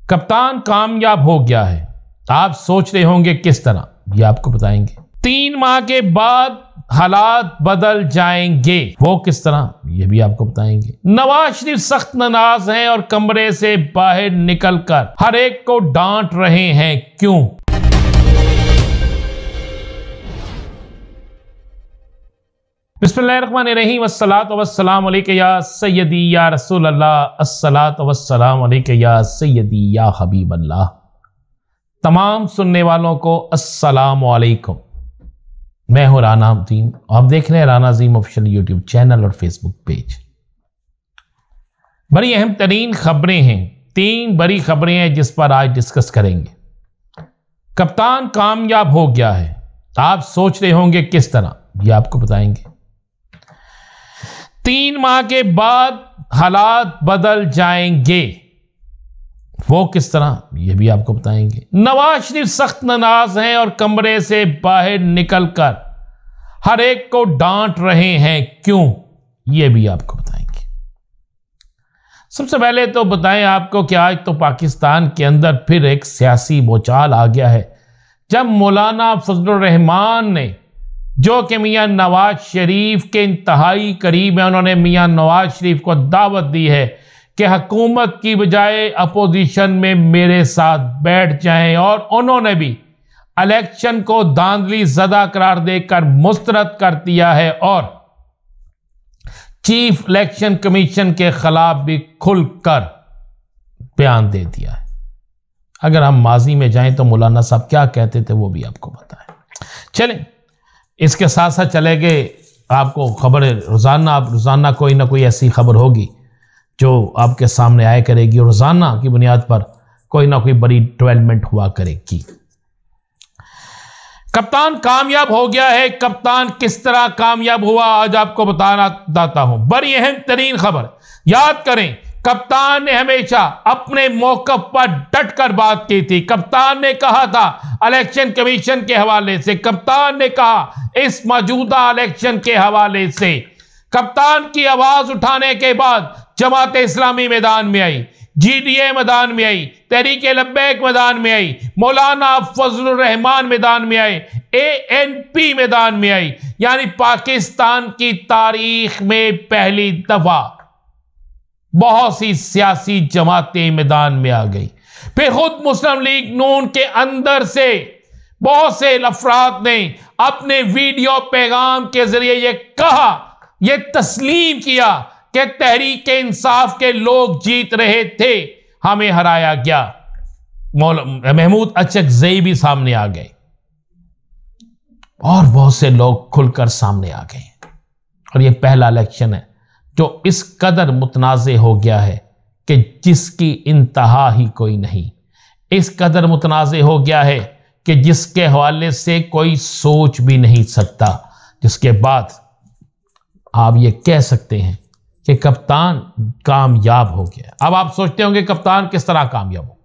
कप्तान कामयाब हो गया है। आप सोच रहे होंगे किस तरह, ये आपको बताएंगे। 3 माह के बाद हालात बदल जाएंगे, वो किस तरह, ये भी आपको बताएंगे। नवाज शरीफ सख्त नाराज हैं और कमरे से बाहर निकलकर हर एक को डांट रहे हैं, क्यों? बिस्मिल्लाहिर्रहमानिर्रहीम, अस्सलातु वस्सलामु अलैका या सय्यदी या रसूल अल्लाह, अस्सलातु वस्सलामु अलैका या सय्यदी या हबीब अल्लाह। तमाम सुनने वालों को अस्सलामु अलैकुम। मैं हूं राना अजीम, आप देख रहे हैं राना अजीम ऑफिशियल यूट्यूब चैनल और फेसबुक पेज। बड़ी अहम तरीन खबरें हैं, 3 बड़ी खबरें हैं जिस पर आज डिस्कस करेंगे। कप्तान कामयाब हो गया है। आप सोच रहे होंगे किस तरह, ये आपको बताएंगे। 3 माह के बाद हालात बदल जाएंगे, वो किस तरह, ये भी आपको बताएंगे। नवाज शरीफ सख्त नाराज हैं और कमरे से बाहर निकलकर हर एक को डांट रहे हैं, क्यों? ये भी आपको बताएंगे। सबसे पहले तो बताएं आपको कि आज तो पाकिस्तान के अंदर फिर एक सियासी बोचाल आ गया है, जब मौलाना फजलुर रहमान ने, जो कि मियां नवाज शरीफ के इंतहाई करीब है, उन्होंने मियां नवाज शरीफ को दावत दी है कि हुकूमत की बजाय अपोजिशन में मेरे साथ बैठ जाएं, और उन्होंने भी इलेक्शन को धांधली ज़दा करार देकर मुस्तरद कर दिया है और चीफ इलेक्शन कमीशन के खिलाफ भी खुलकर बयान दे दिया है। अगर हम माजी में जाएं तो मौलाना साहब क्या कहते थे वो भी आपको पता है। चलें, इसके साथ साथ चले गए आपको खबर, रोजाना कोई ना कोई ऐसी खबर होगी जो आपके सामने आया करेगी, रोजाना की बुनियाद पर कोई ना कोई बड़ी डेवलपमेंट हुआ करेगी। कप्तान कामयाब हो गया है। कप्तान किस तरह कामयाब हुआ, आज आपको बताना चाहता हूं। बड़ी अहम तरीन खबर, याद करें, कप्तान ने हमेशा अपने मौक़िफ़ पर डट कर बात की थी। कप्तान ने कहा था इलेक्शन कमीशन के हवाले से, कप्तान ने कहा इस मौजूदा इलेक्शन के हवाले से। कप्तान की आवाज उठाने के बाद जमात इस्लामी मैदान में आई, GDA मैदान में आई, तहरीके लब्बैक मैदान में आई, मौलाना फजलुर रहमान मैदान में आए, ANP मैदान में आई। यानी पाकिस्तान की तारीख में पहली दफा बहुत सी सियासी जमातें मैदान में आ गई। फिर खुद मुस्लिम लीग नून के अंदर से बहुत से अफराद ने अपने वीडियो पैगाम के जरिए ये कहा, ये तस्लीम किया कि तहरीक इंसाफ के लोग जीत रहे थे, हमें हराया गया। महमूद अचकज़ई भी सामने आ गए और बहुत से लोग खुलकर सामने आ गए। और ये पहला इलेक्शन है जो इस कदर मुतनाज़े हो गया है कि जिसकी इंतहा ही कोई नहीं। इस कदर मुतनाज़े हो गया है कि जिसके हवाले से कोई सोच भी नहीं सकता, जिसके बाद आप ये कह सकते हैं कि कप्तान कामयाब हो गया। अब आप सोचते होंगे कप्तान किस तरह कामयाब हो।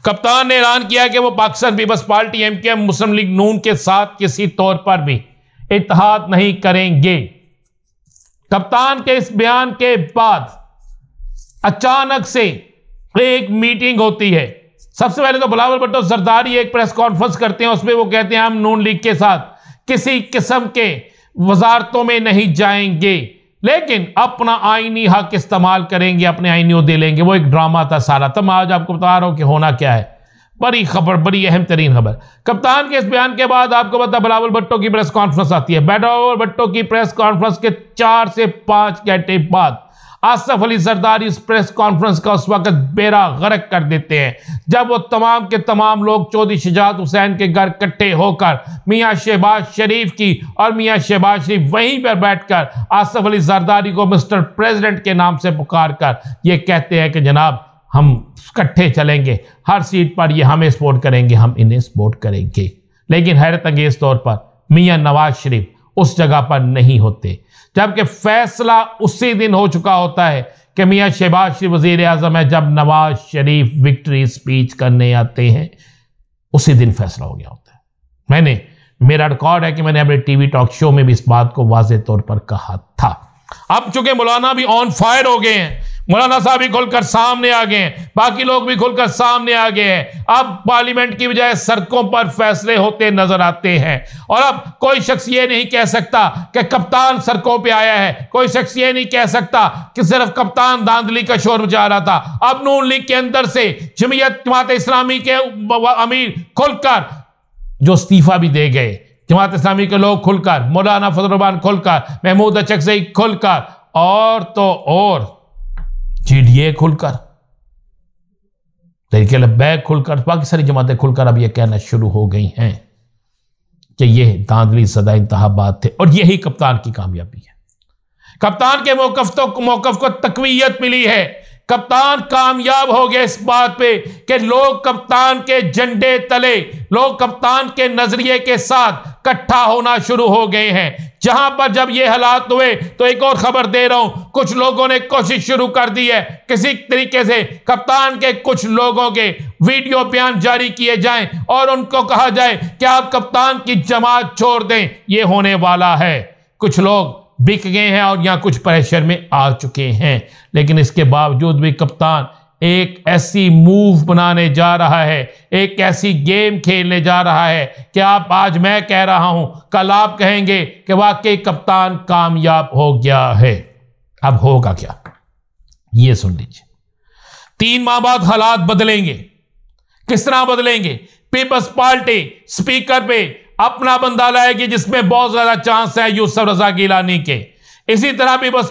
कप्तान ने ऐलान किया कि वो पाकिस्तान पीपल्स पार्टी MKM मुस्लिम लीग नून के साथ किसी तौर पर भी इत्तेहाद नहीं करेंगे। कप्तान के इस बयान के बाद अचानक से एक मीटिंग होती है। सबसे पहले तो बिलावल भुट्टो जरदारी एक प्रेस कॉन्फ्रेंस करते हैं, उसमें वो कहते हैं हम नून लीग के साथ किसी किस्म के वजारतों में नहीं जाएंगे, लेकिन अपना आईनी हक इस्तेमाल करेंगे, अपने आईनी दे लेंगे। वो एक ड्रामा था सारा। तब मैं आज आपको बता रहा हूं कि होना क्या है। बड़ी खबर, बड़ी अहम तरीन खबर। कप्तान के इस बयान के बाद आपको पता बिलावल भुट्टो की प्रेस कॉन्फ्रेंस आती है। बिलावल भुट्टो की प्रेस कॉन्फ्रेंस के 4 से 5 घंटे बाद आसफ अली जरदारी इस प्रेस कॉन्फ्रेंस का उस वक्त बेड़ा गर्क कर देते हैं, जब वो तमाम के तमाम लोग चौधरी शुजात हुसैन के घर इकट्ठे होकर मियां शहबाज शरीफ की और मियां शहबाज शरीफ वहीं पर बैठकर आसफ अली जरदारी को मिस्टर प्रेसिडेंट के नाम से पुकार कर ये कहते हैं कि जनाब हम इकट्ठे चलेंगे, हर सीट पर ये हमें सपोर्ट करेंगे, हम इन्हें सपोर्ट करेंगे। लेकिन हैरत अंगेज तौर पर मियां नवाज शरीफ उस जगह पर नहीं होते, जबकि फैसला उसी दिन हो चुका होता है कि मियां शहबाज शरीफ वजीर आजम है। जब नवाज शरीफ विक्ट्री स्पीच करने आते हैं उसी दिन फैसला हो गया होता है। मेरा रिकॉर्ड है कि मैंने अपने टीवी टॉक शो में भी इस बात को वाज़ेह तौर पर कहा था। अब चूंकि मौलाना भी ऑन फायर हो गए हैं, मौलाना साहब भी खुलकर सामने आ गए हैं, बाकी लोग भी खुलकर सामने आ गए हैं। अब पार्लियामेंट की बजाय सड़कों पर फैसले होते नजर आते हैं। और अब कोई शख्स ये नहीं कह सकता कि कप्तान सड़कों पे आया है, कोई शख्स ये नहीं कह सकता कि सिर्फ कप्तान धांधली का शोर मचा रहा था। अब नून लीग के अंदर से जमात इस्लामी के अमीर खुलकर जो इस्तीफा भी दे गए, जमात इस्लामी के लोग खुलकर, मौलाना फजल रहमान खुलकर, महमूद अचकज़ई खुलकर, और तो और जीडीए खुलकर, तहरीक लब्बैक खुलकर, बाकी सारी जमातें खुलकर अब यह कहना शुरू हो गई हैं कि यह धांधली सदा इंतहा बात थे। और यही कप्तान की कामयाबी है। कप्तान के मौकफ को तकवीयत मिली है। कप्तान कामयाब हो गया इस बात पे कि लोग कप्तान के झंडे तले, लोग कप्तान के नजरिए के साथ इकट्ठा होना शुरू हो गए हैं। जहां पर जब ये हालात हुए तो एक और खबर दे रहा हूं, कुछ लोगों ने कोशिश शुरू कर दी है किसी तरीके से कप्तान के कुछ लोगों के वीडियो बयान जारी किए जाएं और उनको कहा जाए कि आप कप्तान की जमात छोड़ दें। ये होने वाला है। कुछ लोग बिक गए हैं और यहां कुछ प्रेशर में आ चुके हैं, लेकिन इसके बावजूद भी कप्तान एक ऐसी मूव बनाने जा रहा है, एक ऐसी गेम खेलने जा रहा है कि आप, आज मैं कह रहा हूं, कल आप कहेंगे कि वाकई कप्तान कामयाब हो गया है। अब होगा क्या, ये सुन लीजिए। 3 माह बाद हालात बदलेंगे। किस तरह बदलेंगे? पीपल्स पार्टी स्पीकर पे अपना बंदा लाएगी जिसमें बहुत ज्यादा चांस है यूसुफ रजा गिलानी के। इसी तरह पीपल्स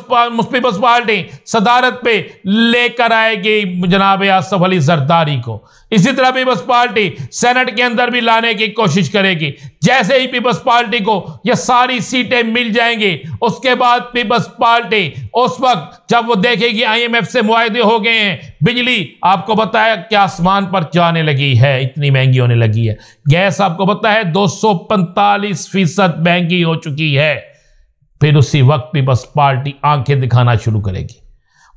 पार्टी सदारत पे लेकर आएगी जनाब आसफ अली जरदारी को। इसी तरह पीपल्स पार्टी सेनेट के अंदर भी लाने की कोशिश करेगी। जैसे ही पीपल्स पार्टी को ये सारी सीटें मिल जाएंगी, उसके बाद पीपल्स पार्टी उस वक्त जब वो देखेगी IMF से मुआहदे हो गए हैं, बिजली आपको बताया कि आसमान पर जाने लगी है, इतनी महंगी होने लगी है। गैस आपको पता है 245% महंगी हो चुकी है। फिर उसी वक्त पीपल्स पार्टी आंखें दिखाना शुरू करेगी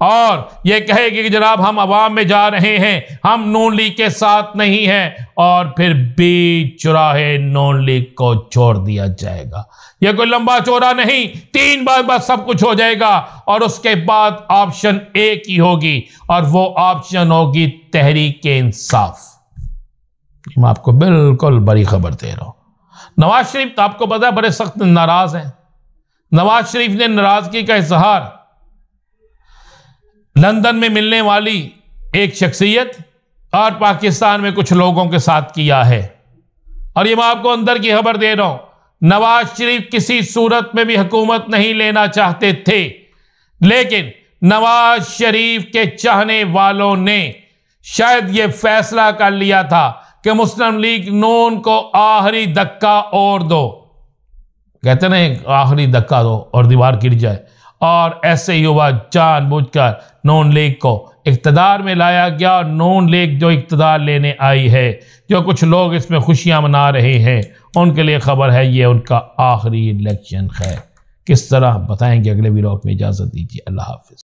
और यह कहेगी कि जनाब हम अवाम में जा रहे हैं, हम नून लीग के साथ नहीं हैं, और फिर बीच चौराहे नून लीग को छोड़ दिया जाएगा। यह कोई लंबा चौड़ा नहीं, 3 बार बस सब कुछ हो जाएगा और उसके बाद ऑप्शन एक ही होगी और वो ऑप्शन होगी तहरीक इंसाफ। मैं आपको बिल्कुल बड़ी खबर दे रहा हूं। नवाज शरीफ तो आपको पता है बड़े सख्त नाराज हैं। नवाज शरीफ ने नाराजगी का इजहार लंदन में मिलने वाली एक शख्सियत और पाकिस्तान में कुछ लोगों के साथ किया है। और ये मैं आपको अंदर की खबर दे रहा हूं, नवाज शरीफ किसी सूरत में भी हुकूमत नहीं लेना चाहते थे, लेकिन नवाज शरीफ के चाहने वालों ने शायद ये फैसला कर लिया था कि मुस्लिम लीग नून को आखिरी धक्का और दो, कहते ना आखिरी धक्का दो और दीवार गिर जाए, और ऐसे ही हुआ। जानबूझकर नून लीग को इक्तदार में लाया गया और नून लीग जो इक्तदार लेने आई है, जो कुछ लोग इसमें खुशियां मना रहे हैं, उनके लिए खबर है ये उनका आखिरी इलेक्शन है। किस तरह बताएंगे अगले वीडियो में। इजाजत दीजिए, अल्लाह हाफिज।